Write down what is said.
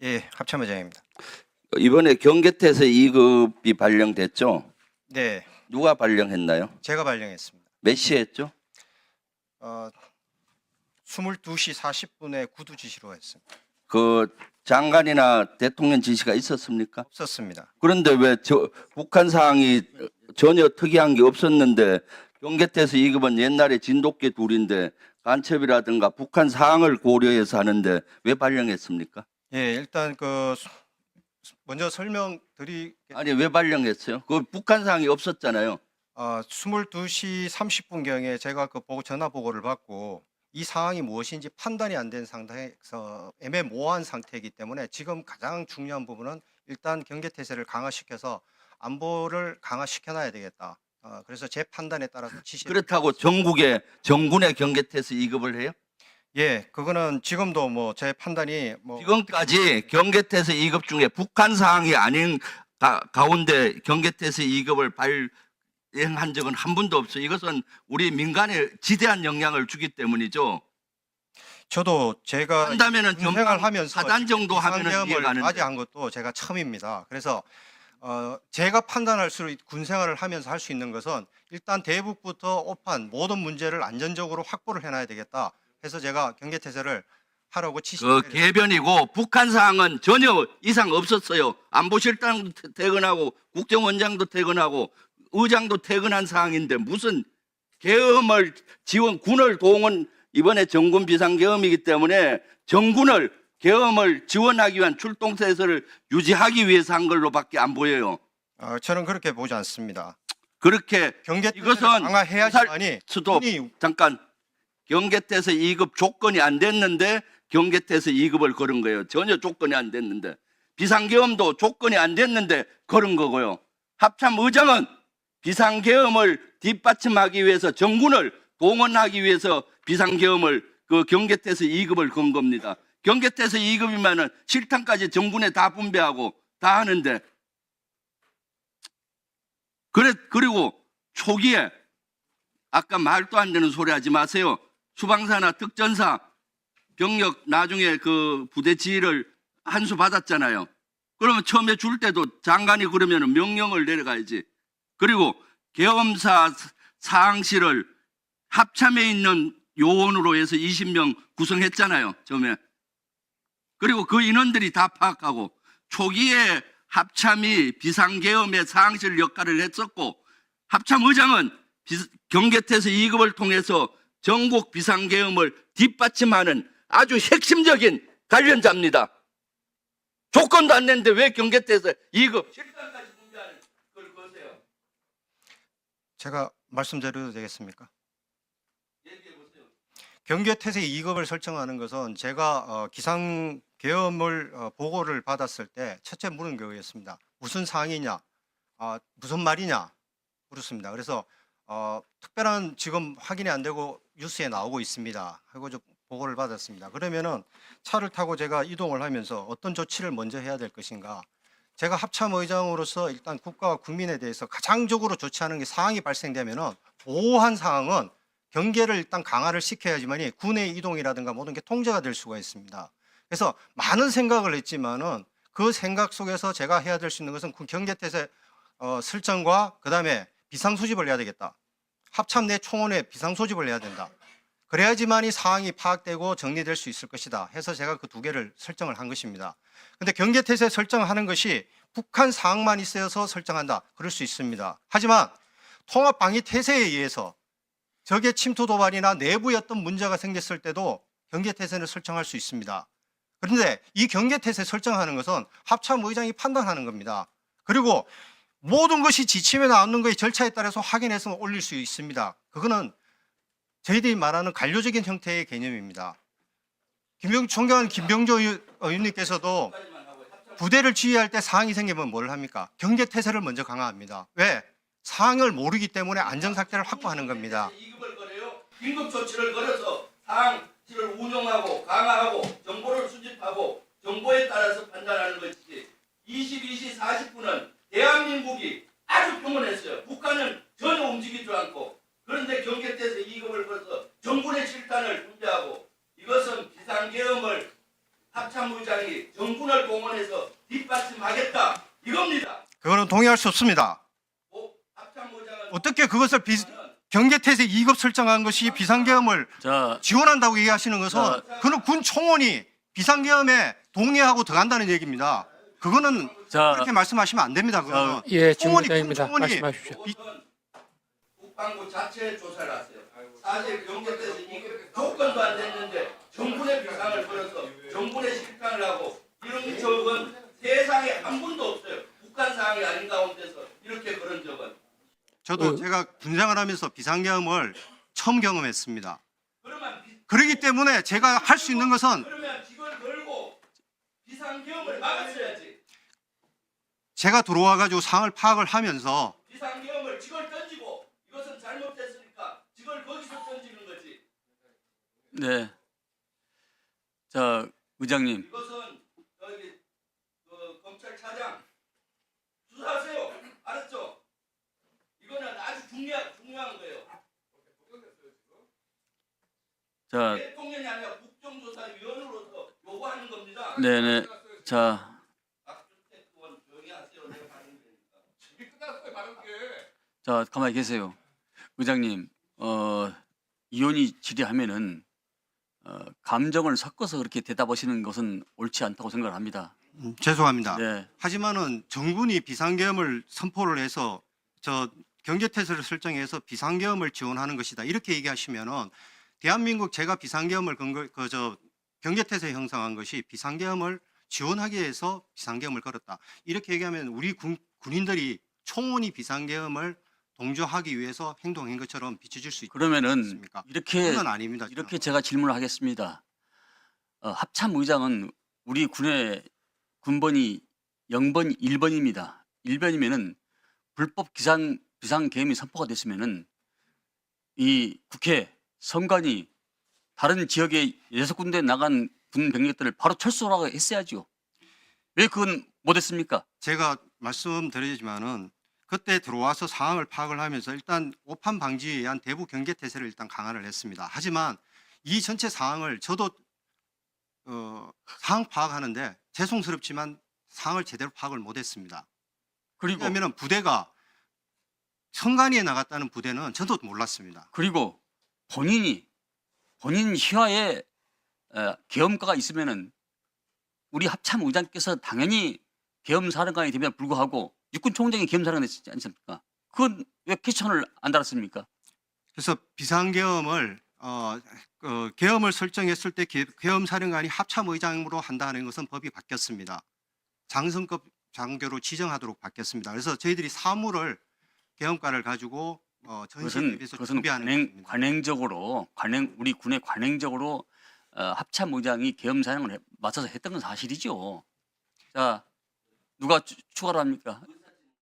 예, 합참의장입니다. 이번에 경계태세 2급이 발령됐죠? 네, 누가 발령했나요? 제가 발령했습니다. 몇 시에 했죠? 22시 40분에 구두 지시로 했습니다. 그 장관이나 대통령 지시가 있었습니까? 없었습니다. 그런데 왜 북한 사항이 전혀 특이한 게 없었는데 경계태세 2급은 옛날에 진돗개 둘인데 간첩이라든가 북한 사항을 고려해서 하는데 왜 발령했습니까? 예, 일단 먼저 설명드리 아니 왜 발령했어요? 그 북한 사항이 없었잖아요. 22시 30분경에 제가 보고 전화 보고를 받고 이 상황이 무엇인지 판단이 안 된 상태에서 애매모호한 상태이기 때문에 지금 가장 중요한 부분은 일단 경계태세를 강화시켜서 안보를 강화시켜놔야 되겠다. 그래서 제 판단에 따라서 그렇다고 전국에 정군의 경계태세 2급을 해요? 예, 그거는 지금도 제 판단이 지금까지 경계태세 2급 중에 북한 사항이 아닌 가운데 경계태세 2급을 발행한 적은 한 번도 없어요. 이것은 우리 민간에 지대한 영향을 주기 때문이죠. 저도 제가 한다면은 군생활 하면서 사단 정도 하면은 비상계엄을 이해가 가는데. 맞이한 것도 제가 처음입니다. 그래서 제가 판단할 수 군생활을 하면서 할 수 있는 것은 일단 대북부터 오판 모든 문제를 안전적으로 확보를 해놔야 되겠다. 해서 제가 경계태세를 하라고 그 지시를 개변이고 북한 사항은 전혀 이상 없었어요. 안보실장도 퇴근하고 국정원장도 퇴근하고 의장도 퇴근한 사항인데 무슨 계엄을 지원 군을 동원 이번에 정군 비상계엄이기 때문에 정군을 계엄을 지원하기 위한 출동태세를 유지하기 위해서 한 걸로밖에 안 보여요. 저는 그렇게 보지 않습니다. 그렇게 경계태세를 이것은 강화해야지만이 수도 군이 잠깐 경계태세 2급 조건이 안 됐는데 경계태세 2급을 걸은 거예요. 전혀 조건이 안 됐는데 비상계엄도 조건이 안 됐는데 걸은 거고요. 합참의장은 비상계엄을 뒷받침하기 위해서 정군을 동원하기 위해서 비상계엄을 그 경계태세 2급을 건 겁니다. 경계태세 2급이면은 실탄까지 정군에 다 분배하고 다 하는데 그리고 초기에 아까 말도 안 되는 소리 하지 마세요. 수방사나 특전사 병력 나중에 그 부대 지휘를 한 수 받았잖아요. 그러면 처음에 줄 때도 장관이 그러면 명령을 내려가야지. 그리고 계엄사 사항실을 합참에 있는 요원으로 해서 20명 구성했잖아요. 처음에. 그리고 그 인원들이 다 파악하고 초기에 합참이 비상계엄의 사항실 역할을 했었고 합참의장은 경계태세 2급을 통해서 전국 비상계엄을 뒷받침하는 아주 핵심적인 관련자입니다. 조건도 안 냈는데 왜 경계태세 2급 실탄까지 분배하는 걸 거세요? 제가 말씀드려도 되겠습니까? 얘기해 보세요. 경계태세 2급을 설정하는 것은 제가 기상계엄을 보고를 받았을 때 첫째 물은 거였습니다. 무슨 사항이냐, 무슨 말이냐 그렇습니다. 그래서 특별한 지금 확인이 안 되고 뉴스에 나오고 있습니다 하고 좀 보고를 받았습니다. 그러면은 차를 타고 제가 이동을 하면서 어떤 조치를 먼저 해야 될 것인가, 제가 합참의장으로서 일단 국가와 국민에 대해서 가장적으로 조치하는 게 상황이 발생되면은 보호한 상황은 경계를 일단 강화를 시켜야지만이 군의 이동이라든가 모든 게 통제가 될 수가 있습니다. 그래서 많은 생각을 했지만은 그 생각 속에서 제가 해야 될 수 있는 것은 경계태세 설정과 그다음에 비상소집을 해야 되겠다. 합참 내 총원에 비상소집을 해야 된다. 그래야지만이 상황이 파악되고 정리될 수 있을 것이다 해서 제가 그 두 개를 설정을 한 것입니다. 근데 경계태세 설정하는 것이 북한 상황만 있어서 설정한다. 그럴 수 있습니다. 하지만 통합방위태세에 의해서 적의 침투 도발이나 내부에 어떤 문제가 생겼을 때도 경계태세를 설정할 수 있습니다. 그런데 이 경계태세 설정하는 것은 합참의장이 판단하는 겁니다. 그리고 모든 것이 지침에 나오는 것의 절차에 따라서 확인해서 올릴 수 있습니다. 그거는 저희들이 말하는 관료적인 형태의 개념입니다. 존경하는 김병조 의원님께서도 부대를 지휘할 때 상황이 생기면 뭘 합니까? 경계태세를 먼저 강화합니다. 왜? 상황을 모르기 때문에 안전사태를 확보하는 겁니다. 2급을 걸어요. 긴급 조치를 걸어서 상황실을 운영하고 강화하고 정보를 수집하고 정보에 따라서 판단하는 것이지 22시 40분은 대한민국이 아주 평온했어요. 북한은 전혀 움직이지 않고 그런데 경계태세 2급을 걸어서 정군의 실탄을 분배하고 이것은 비상계엄을 합참의장이 정군을 동원해서 뒷받침하겠다 이겁니다. 그거는 동의할 수 없습니다. 합참의장은 어떻게 그것을 경계태세 2급 설정한 것이 비상계엄을 자, 지원한다고 얘기하시는 것은 그는 군 총원이 비상계엄에 동의하고 들어간다는 얘기입니다. 그거는 자, 그렇게 말씀하시면 안 됩니다. 그거는 예, 총원이 질문입니다. 군 총원이 말씀하십시오. 국방부 자체 조사를 하세요. 사실 경계에서 이게 조건도 안 됐는데 정군의 비상을 걸어서 정군의 실탄을 하고 이런 적은 세상에 한 분도 없어요. 북한 상황이 아닌 가운데서 이렇게 그런 적은. 저도 제가 군생활 하면서 비상계엄을 처음 경험했습니다. 그러면 그렇기 때문에 제가 할 수 있는 것은 그러면 직을 걸고 비상계엄을 막았어야지. 제가 들어와 가지고 상황을 파악을 하면서 비상계엄을 직을 던지고 이것은 잘못됐으니까 직을 거기서 던지는 거지. 네. 자, 의장님. 이것은 저기 검찰차장 수사하세요. 알았죠? 이거는 아주 중요한 거예요. 자, 대통령이 아니라 국정조사위원으로서 요구하는 겁니다. 네네. 자, 박준택 의원 조용히 하세요. 내가 받은 거니까. 자, 가만히 계세요. 의장님, 의원이 질의하면은 감정을 섞어서 그렇게 대답하시는 것은 옳지 않다고 생각을 합니다. 죄송합니다. 네. 하지만은 정군이 비상계엄을 선포를 해서 저 경계태세를 설정해서 비상계엄을 지원하는 것이다 이렇게 얘기하시면은 대한민국 제가 비상계엄을 경계태세 형성한 것이 비상계엄을 지원하기 위해서 비상계엄을 걸었다 이렇게 얘기하면 우리 군인들이 총원이 비상계엄을 동조하기 위해서 행동한 것처럼 비춰질 수 그러면은 있습니까? 이렇게 그건 아닙니다. 이렇게 제가 질문을 하겠습니다. 합참의장은 우리 군의 군번이 0번, 1번입니다. 1번이면은 불법 비상계엄이 선포가 됐으면은 이 국회 선관위 다른 지역에 6군데 나간 군 병력들을 바로 철수하라고 했어야죠. 왜 그건 못했습니까? 제가 말씀드리지만은 그때 들어와서 상황을 파악을 하면서 일단 오판 방지에 의한 대부 경계 태세를 일단 강화를 했습니다. 하지만 이 전체 상황을 저도 상황 파악하는데 죄송스럽지만 상황을 제대로 파악을 못했습니다. 그리고 왜냐하면 부대가 선관위에 나갔다는 부대는 저도 몰랐습니다. 그리고 본인 희화에 계엄가가 있으면은 우리 합참의장께서 당연히 계엄사령관이 되면 불구하고 육군총장이 계엄사령관 됐지 않습니까? 그건 왜 캐치션을 안 달았습니까? 그래서 비상계엄을 계엄을 설정했을 때 계엄사령관이 합참의장으로 한다는 것은 법이 바뀌었습니다. 장성급 장교로 지정하도록 바뀌었습니다. 그래서 저희들이 사무를 계엄과를 가지고 전시에 대비해서 그것은 준비하는 것입니다. 관행적으로 우리 군의 관행적으로 합참의장이 계엄사령을 맞춰서 했던 건 사실이죠. 자, 누가 추가로 합니까?